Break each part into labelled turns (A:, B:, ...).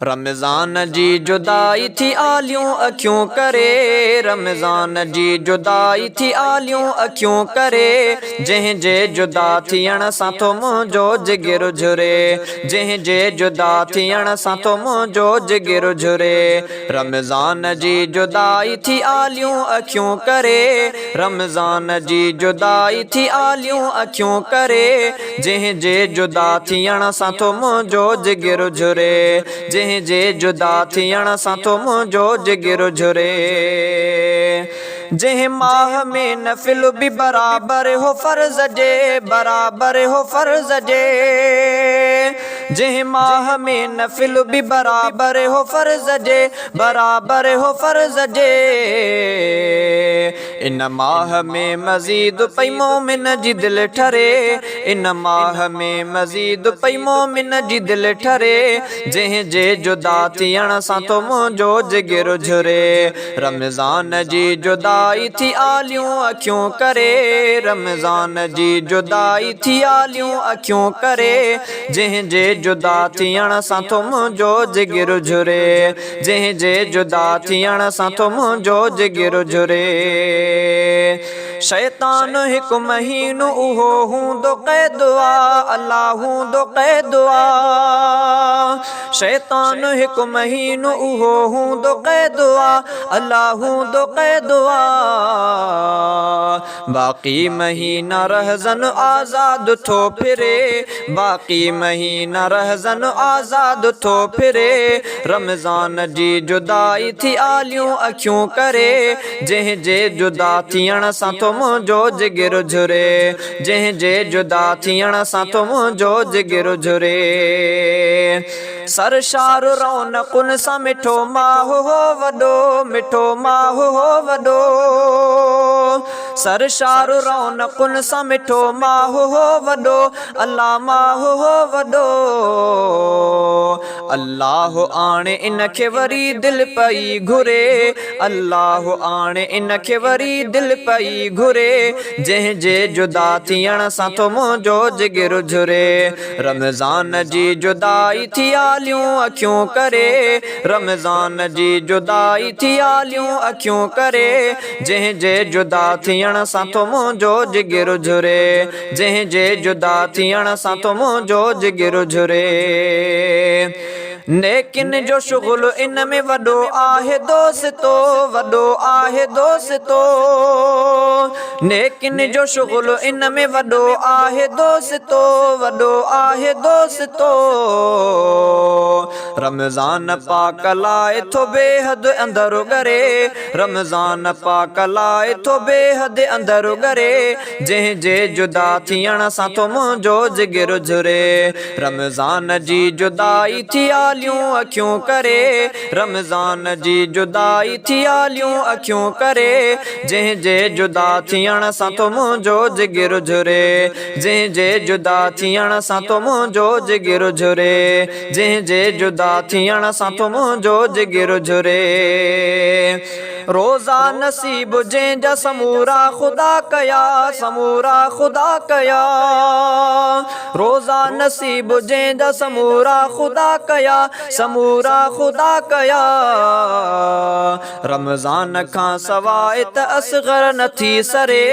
A: रमज़ान जी जुदाई थी आलियूं अखियूं करे, रमज़ान जी जुदाई थी आलियूं अखियूं करे, जंहिं जे जुदा थियण सां तो मुंहिंजो जिगर झुरे, जंहिं जे जुदा थियण सां तो मुंहिंजो जिगर झुरे। रमज़ान जी जुदाई थी आलियूं अखियूं करे, रमज़ान जी जुदाई थी आलियूं अखियूं करे, जंहिं जे जुदा थियण सां तो मुंहिंजो जिगर झुरे, जंहिं जे जुदा थियण सां तो मुंहिंजो जिगर झुरे। जंहिं माह में नफ़िल भी बराबर हो फर्ज़ जे, बराबर हो फर्ज़ जे, जंहिं माह में नफ़िल भी बराबर हो फर्ज़ जे, बराबर हो फर्ज़ जे। इन माह में मज़ीद पई मोमिन जी दिल ठरे, इन माह में मज़ीद पई मोमिन जी दिल ठरे, जंहिं जे जुदा थियण सां तो मुंहिंजो जिगर झुरे। रमज़ान जी जुदाई थी आलियूं अखियूं करे, रमज़ान जी जुदाई थी आलियूं अखियूं करे, जंहिं जे जुदा थियण सां तो मुंहिंजो जिगर झुरे, जंहिं जे जुदा थियण सां तो मुंहिंजो जिगर झुरे। शैतान हिकु महीनो उहो हूंदो क़ैदु आ, अल्लाह हूंदो क़ैदु आ। शैतान हिकु महीनो उहो हूंदो क़ैदु आ, अल्लाह हूंदो क़ैदु आ। बाक़ी महीना रहज़न आज़ाद थो फिरे, बाक़ी महीना रहज़न आज़ाद थो फिरे। रमज़ान जी जुदाई थी आलियूं अखियूं करे, जंहिं जे जुदा थियण सां तो मुंहिंजो जिगर झुरे, जंहिं जे जुदा थियण सां तो मुंहिंजो जिगर झुरे। सरशार रौनकुनि सां मिठो माह हो वॾो, मिठो माह हो वॾो, सरशार रौनकुनि सां मिठो माह हो वॾो, अल्लाह माह हो वॾो। अल्लाह आणे इन खे वरी दिल पई घुरे, अल्लाह आणे इन खे वरी दिल पई घुरे, जंहिं जे जुदा थियण सां तो मुंहिंजो जिगर झुरे। रमज़ान जी जुदाई थी आलियूं अखियूं करे, रमज़ान जी जुदाई थी आलियूं अखियूं करे, जंहिं जे जुदा थियण सां तो मुंहिंजो जिगर झुरे, जंहिं जे जुदा थियण सां तो मुंहिंजो जिगर झुरे। नेकिन जो शुग़ुल इन में वॾो आहे दोस्तो, वॾो आहे दोस्तो, नेकिन जो शुग़ुल इन में वॾो आहे दोस्तो, वॾो आहे दोस्तो। रमज़ान पाक लाए थो बेहद अंदर करे, रमज़ान पाक लाए थो बेहद अंदर करे, जंहिं जे जुदा थियण सां तो मुंहिंजो जिगर झुरे। रमज़ान जी जुदाई थी आलियूं अखियूं करे, रमज़ान जी जुदाई थी आलियूं अखियूं करे, जंहिं जे जुदा थियण सां तो मुंहिंजो जिगर झुरे, जंहिं जे जुदा थियण सां तो मुंहिंजो जिगर झुरे, जंहिं जे जुदा थियण सां तो मुंहिंजो जिगर झुरे। रोज़ा नसीब जंहिंजा समूरा ख़ुदा कया, समूरा ख़ुदा कया, रोज़ा नसीब जंहिंजा समूरा ख़ुदा कया, समूरा ख़ुदा कया। रमज़ान खां सवाइ त असग़र नथी सरे,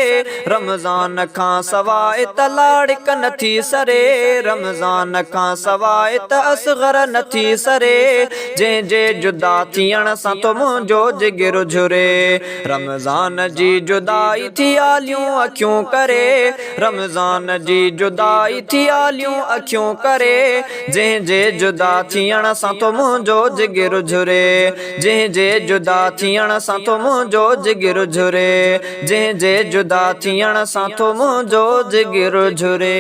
A: रमज़ान खां सवाइ त लाड़िक नथी सरे, रमज़ान खां सवाइ त असग़र नथी सरे, जंहिं जे जुदा थियण सां तो मुंहिंजो जिगर झुरे। रमज़ान जी जुदाई थी आलियूं अखियूं करे, रमज़ान जी जुदाई थी आलियूं अखियूं करे, जंहिं जे जुदा थियण सां तो मुंहिंजो जिगर झुरे, जंहिं जे जुदा थियण सां तो मुंहिंजो जिगर झुरे, जंहिं जे जुदा थियण सां तो मुंहिंजो जिगर झुरे।